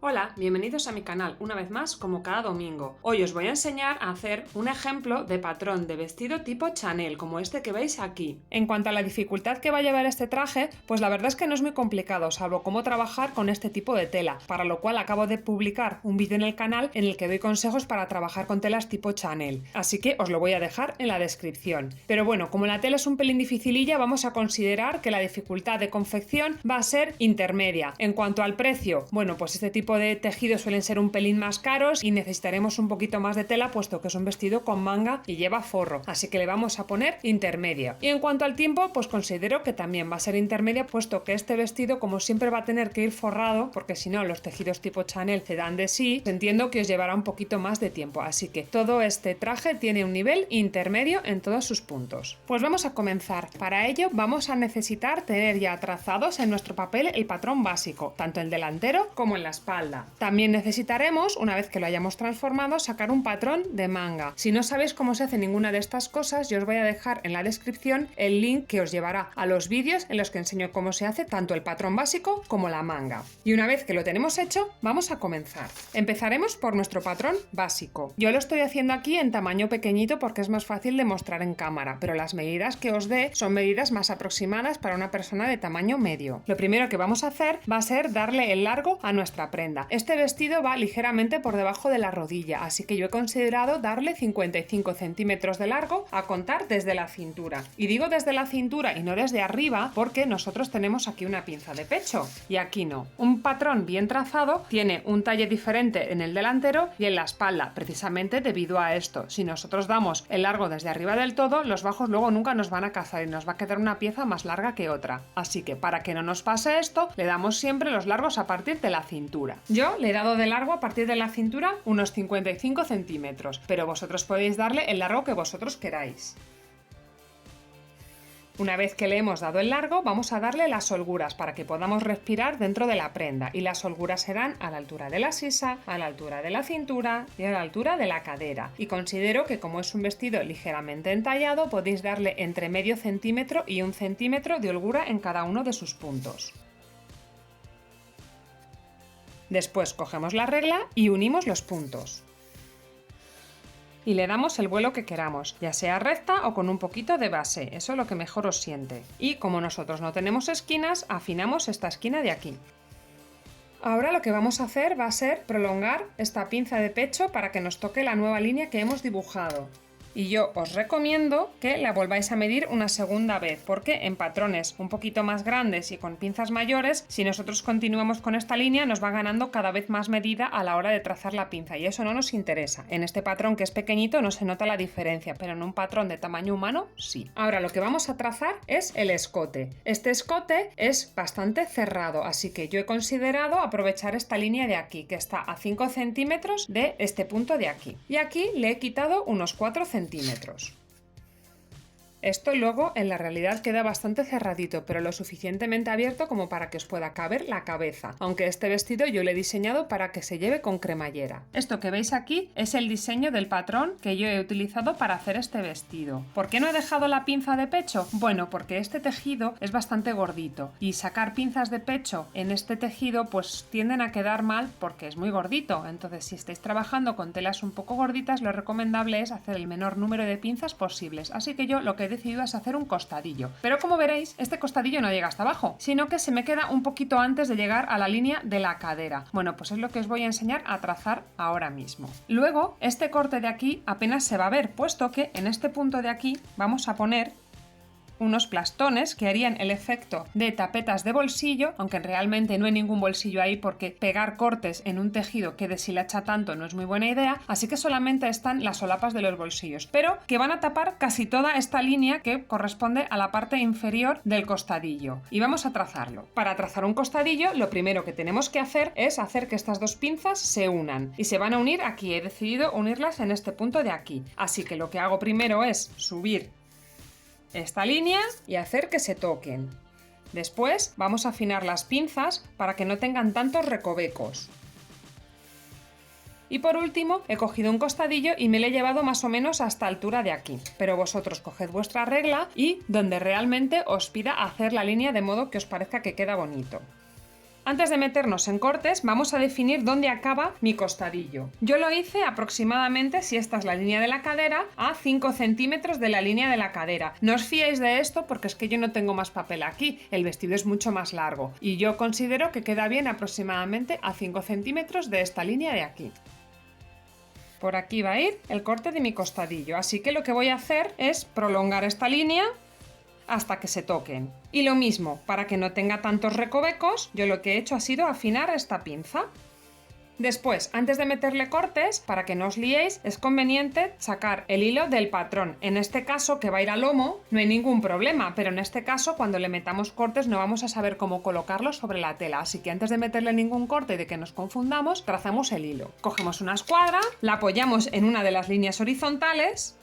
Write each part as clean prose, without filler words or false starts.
Hola, bienvenidos a mi canal una vez más como cada domingo. Hoy os voy a enseñar a hacer un ejemplo de patrón de vestido tipo Chanel, como este que veis aquí. En cuanto a la dificultad que va a llevar este traje, pues la verdad es que no es muy complicado, salvo cómo trabajar con este tipo de tela, para lo cual acabo de publicar un vídeo en el canal en el que doy consejos para trabajar con telas tipo Chanel, así que os lo voy a dejar en la descripción. Pero bueno, como la tela es un pelín dificililla, vamos a considerar que la dificultad de confección va a ser intermedia. En cuanto al precio, bueno, pues este tipo de tejidos suelen ser un pelín más caros y necesitaremos un poquito más de tela, puesto que es un vestido con manga y lleva forro, así que le vamos a poner intermedia. Y en cuanto al tiempo, pues considero que también va a ser intermedia, puesto que este vestido, como siempre, va a tener que ir forrado, porque si no los tejidos tipo Chanel se dan de sí. Entiendo que os llevará un poquito más de tiempo, así que todo este traje tiene un nivel intermedio en todos sus puntos. Pues vamos a comenzar. Para ello vamos a necesitar tener ya trazados en nuestro papel el patrón básico, tanto el delantero como en la espalda. También necesitaremos, una vez que lo hayamos transformado, sacar un patrón de manga. Si no sabéis cómo se hace ninguna de estas cosas, yo os voy a dejar en la descripción el link que os llevará a los vídeos en los que enseño cómo se hace tanto el patrón básico como la manga. Y una vez que lo tenemos hecho, vamos a comenzar. Empezaremos por nuestro patrón básico. Yo lo estoy haciendo aquí en tamaño pequeñito porque es más fácil de mostrar en cámara, pero las medidas que os dé son medidas más aproximadas para una persona de tamaño medio. Lo primero que vamos a hacer va a ser darle el largo a nuestra prenda. Este vestido va ligeramente por debajo de la rodilla, así que yo he considerado darle 55 centímetros de largo a contar desde la cintura. Y digo desde la cintura y no desde arriba porque nosotros tenemos aquí una pinza de pecho y aquí no. Un patrón bien trazado tiene un talle diferente en el delantero y en la espalda, precisamente debido a esto. Si nosotros damos el largo desde arriba del todo, los bajos luego nunca nos van a cazar y nos va a quedar una pieza más larga que otra. Así que para que no nos pase esto, le damos siempre los largos a partir de la cintura. Yo le he dado de largo a partir de la cintura unos 55 centímetros, pero vosotros podéis darle el largo que vosotros queráis. Una vez que le hemos dado el largo, vamos a darle las holguras para que podamos respirar dentro de la prenda, y las holguras serán a la altura de la sisa, a la altura de la cintura y a la altura de la cadera. Y considero que como es un vestido ligeramente entallado, podéis darle entre medio centímetro y 1 centímetro de holgura en cada uno de sus puntos. Después cogemos la regla y unimos los puntos. Y le damos el vuelo que queramos, ya sea recta o con un poquito de base, eso es lo que mejor os siente. Y como nosotros no tenemos esquinas, afinamos esta esquina de aquí. Ahora lo que vamos a hacer va a ser prolongar esta pinza de pecho para que nos toque la nueva línea que hemos dibujado. Y yo os recomiendo que la volváis a medir una segunda vez, porque en patrones un poquito más grandes y con pinzas mayores, si nosotros continuamos con esta línea, nos va ganando cada vez más medida a la hora de trazar la pinza, y eso no nos interesa. En este patrón, que es pequeñito, no se nota la diferencia, pero en un patrón de tamaño humano, sí. Ahora lo que vamos a trazar es el escote. Este escote es bastante cerrado, así que yo he considerado aprovechar esta línea de aquí, que está a 5 centímetros de este punto de aquí. Y aquí le he quitado unos 4 centímetros. Esto luego en la realidad queda bastante cerradito, pero lo suficientemente abierto como para que os pueda caber la cabeza, aunque este vestido yo lo he diseñado para que se lleve con cremallera. Esto que veis aquí es el diseño del patrón que yo he utilizado para hacer este vestido. ¿Por qué no he dejado la pinza de pecho? Bueno, porque este tejido es bastante gordito y sacar pinzas de pecho en este tejido pues tienden a quedar mal porque es muy gordito. Entonces, si estáis trabajando con telas un poco gorditas, lo recomendable es hacer el menor número de pinzas posibles. Así que yo lo que he decidido es hacer un costadillo, pero como veréis, este costadillo no llega hasta abajo, sino que se me queda un poquito antes de llegar a la línea de la cadera. Bueno, pues es lo que os voy a enseñar a trazar ahora mismo. Luego, este corte de aquí apenas se va a ver, puesto que en este punto de aquí vamos a poner unos plastones que harían el efecto de tapetas de bolsillo, aunque realmente no hay ningún bolsillo ahí porque pegar cortes en un tejido que deshilacha tanto no es muy buena idea, así que solamente están las solapas de los bolsillos, pero que van a tapar casi toda esta línea que corresponde a la parte inferior del costadillo. Y vamos a trazarlo. Para trazar un costadillo, lo primero que tenemos que hacer es hacer que estas dos pinzas se unan, y se van a unir aquí. He decidido unirlas en este punto de aquí, así que lo que hago primero es subir esta línea y hacer que se toquen. Después vamos a afinar las pinzas para que no tengan tantos recovecos. Y por último he cogido un costadillo y me lo he llevado más o menos a esta altura de aquí, pero vosotros coged vuestra regla y donde realmente os pida hacer la línea de modo que os parezca que queda bonito. Antes de meternos en cortes, vamos a definir dónde acaba mi costadillo. Yo lo hice aproximadamente, si esta es la línea de la cadera, a 5 centímetros de la línea de la cadera. No os fiéis de esto porque es que yo no tengo más papel aquí, el vestido es mucho más largo y yo considero que queda bien aproximadamente a 5 centímetros de esta línea de aquí. Por aquí va a ir el corte de mi costadillo, así que lo que voy a hacer es prolongar esta línea hasta que se toquen. Y lo mismo, para que no tenga tantos recovecos, yo lo que he hecho ha sido afinar esta pinza. Después, antes de meterle cortes, para que no os liéis, es conveniente sacar el hilo del patrón. En este caso, que va a ir al lomo, no hay ningún problema, pero en este caso, cuando le metamos cortes, no vamos a saber cómo colocarlo sobre la tela. Así que antes de meterle ningún corte y de que nos confundamos, trazamos el hilo. Cogemos una escuadra, la apoyamos en una de las líneas horizontales.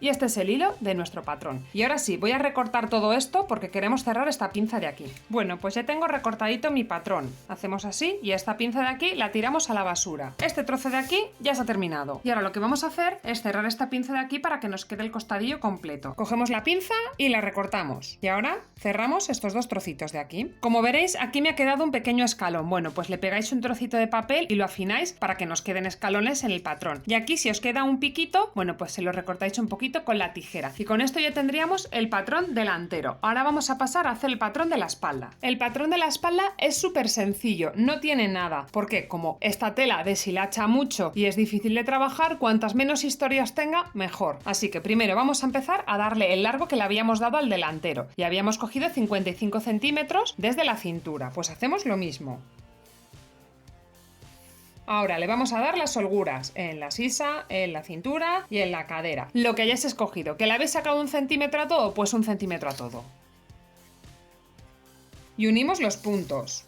Y este es el hilo de nuestro patrón. Y ahora sí, voy a recortar todo esto porque queremos cerrar esta pinza de aquí. Bueno, pues ya tengo recortadito mi patrón. Hacemos así y esta pinza de aquí la tiramos a la basura. Este trozo de aquí ya se ha terminado. Y ahora lo que vamos a hacer es cerrar esta pinza de aquí para que nos quede el costadillo completo. Cogemos la pinza y la recortamos. Y ahora cerramos estos dos trocitos de aquí. Como veréis, aquí me ha quedado un pequeño escalón. Bueno, pues le pegáis un trocito de papel y lo afináis para que nos queden escalones en el patrón. Y aquí si os queda un piquito, bueno, pues se lo recortáis un poquito con la tijera. Y con esto ya tendríamos el patrón delantero. Ahora vamos a pasar a hacer el patrón de la espalda. El patrón de la espalda es súper sencillo, no tiene nada, porque como esta tela deshilacha mucho y es difícil de trabajar, cuantas menos historias tenga, mejor. Así que primero vamos a empezar a darle el largo que le habíamos dado al delantero. Y habíamos cogido 55 centímetros desde la cintura. Pues hacemos lo mismo. Ahora le vamos a dar las holguras en la sisa, en la cintura y en la cadera. Lo que hayáis escogido. ¿Que le habéis sacado 1 centímetro a todo? Pues 1 centímetro a todo. Y unimos los puntos.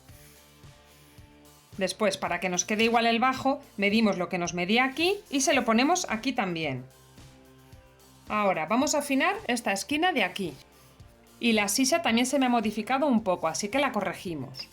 Después, para que nos quede igual el bajo, medimos lo que nos medía aquí y se lo ponemos aquí también. Ahora vamos a afinar esta esquina de aquí. Y la sisa también se me ha modificado un poco, así que la corregimos.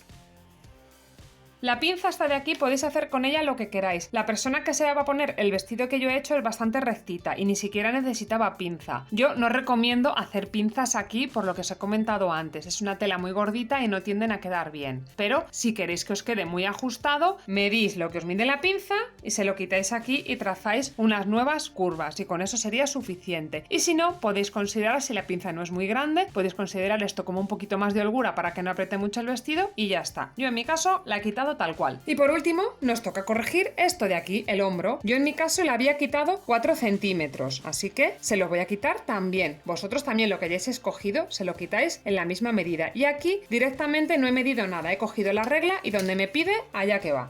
La pinza esta de aquí podéis hacer con ella lo que queráis. La persona que se va a poner el vestido que yo he hecho es bastante rectita y ni siquiera necesitaba pinza. Yo no recomiendo hacer pinzas aquí por lo que os he comentado antes. Es una tela muy gordita y no tienden a quedar bien. Pero si queréis que os quede muy ajustado, medís lo que os mide la pinza y se lo quitáis aquí y trazáis unas nuevas curvas y con eso sería suficiente. Y si no, podéis considerar, si la pinza no es muy grande, podéis considerar esto como un poquito más de holgura para que no apriete mucho el vestido y ya está. Yo en mi caso la he quitado tal cual. Y por último, nos toca corregir esto de aquí, el hombro. Yo en mi caso le había quitado 4 centímetros, así que se lo voy a quitar también. Vosotros también lo que hayáis escogido se lo quitáis en la misma medida. Y aquí directamente no he medido nada, he cogido la regla y donde me pide, allá que va.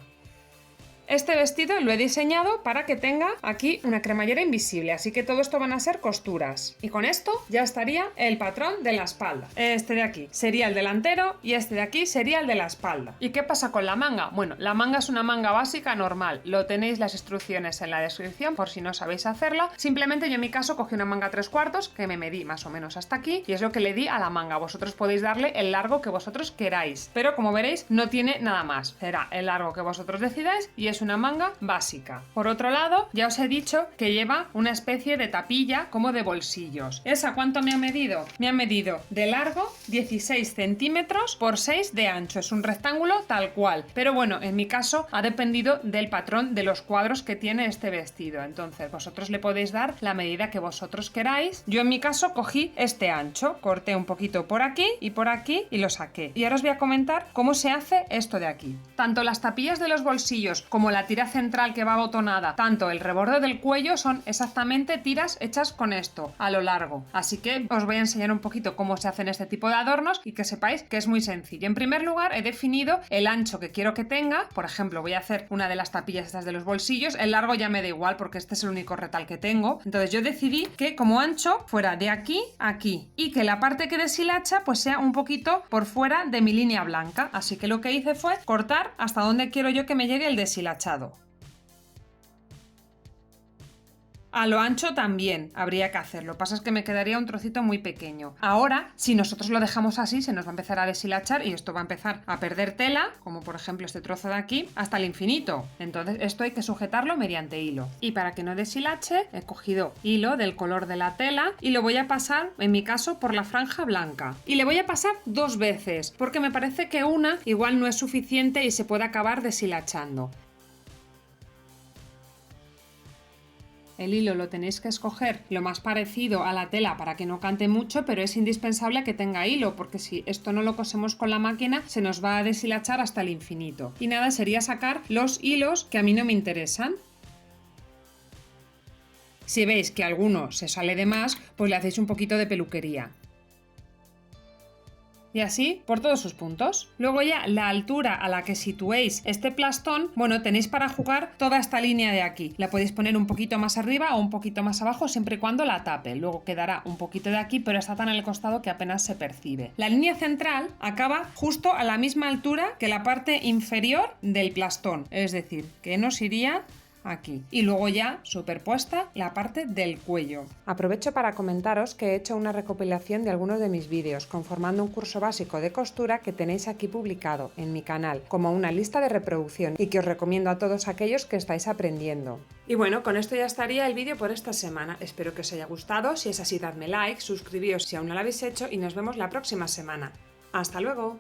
Este vestido lo he diseñado para que tenga aquí una cremallera invisible, así que todo esto van a ser costuras. Y con esto ya estaría el patrón de la espalda. Este de aquí sería el delantero y este de aquí sería el de la espalda. ¿Y qué pasa con la manga? Bueno, la manga es una manga básica normal. Lo tenéis las instrucciones en la descripción por si no sabéis hacerla. Simplemente yo en mi caso cogí una manga 3/4 que me medí más o menos hasta aquí y es lo que le di a la manga. Vosotros podéis darle el largo que vosotros queráis, pero como veréis no tiene nada más. Será el largo que vosotros decidáis y es una manga básica. Por otro lado, ya os he dicho que lleva una especie de tapilla como de bolsillos. ¿Esa cuánto me ha medido? Me ha medido de largo 16 centímetros por 6 de ancho. Es un rectángulo tal cual. Pero bueno, en mi caso ha dependido del patrón de los cuadros que tiene este vestido. Entonces vosotros le podéis dar la medida que vosotros queráis. Yo en mi caso cogí este ancho. Corté un poquito por aquí y lo saqué. Y ahora os voy a comentar cómo se hace esto de aquí. Tanto las tapillas de los bolsillos como la tira central que va abotonada, tanto el reborde del cuello son exactamente tiras hechas con esto a lo largo. Así que os voy a enseñar un poquito cómo se hacen este tipo de adornos y que sepáis que es muy sencillo. En primer lugar he definido el ancho que quiero que tenga. Por ejemplo, voy a hacer una de las tapillas estas de los bolsillos. El largo ya me da igual porque este es el único retal que tengo. Entonces yo decidí que como ancho fuera de aquí a aquí y que la parte que deshilacha pues sea un poquito por fuera de mi línea blanca. Así que lo que hice fue cortar hasta donde quiero yo que me llegue el deshilachado. A lo ancho también habría que hacerlo. Lo que pasa es que me quedaría un trocito muy pequeño. Ahora, si nosotros lo dejamos así, se nos va a empezar a deshilachar y esto va a empezar a perder tela, como por ejemplo este trozo de aquí, hasta el infinito. Entonces esto hay que sujetarlo mediante hilo. Y para que no deshilache, he cogido hilo del color de la tela y lo voy a pasar, en mi caso, por la franja blanca. Y le voy a pasar 2 veces, porque me parece que una igual no es suficiente y se puede acabar deshilachando. El hilo lo tenéis que escoger lo más parecido a la tela para que no cante mucho, pero es indispensable que tenga hilo, porque si esto no lo cosemos con la máquina se nos va a deshilachar hasta el infinito. Y nada, sería sacar los hilos que a mí no me interesan. Si veis que alguno se sale de más, pues le hacéis un poquito de peluquería. Y así por todos sus puntos. Luego ya la altura a la que situéis este plastón, bueno, tenéis para jugar toda esta línea de aquí. La podéis poner un poquito más arriba o un poquito más abajo siempre y cuando la tape. Luego quedará un poquito de aquí, pero está tan en el costado que apenas se percibe. La línea central acaba justo a la misma altura que la parte inferior del plastón. Es decir, que nos iría aquí. Y luego ya superpuesta la parte del cuello. Aprovecho para comentaros que he hecho una recopilación de algunos de mis vídeos, conformando un curso básico de costura que tenéis aquí publicado en mi canal, como una lista de reproducción y que os recomiendo a todos aquellos que estáis aprendiendo. Y bueno, con esto ya estaría el vídeo por esta semana. Espero que os haya gustado. Si es así, dadme like, suscribíos si aún no lo habéis hecho y nos vemos la próxima semana. ¡Hasta luego!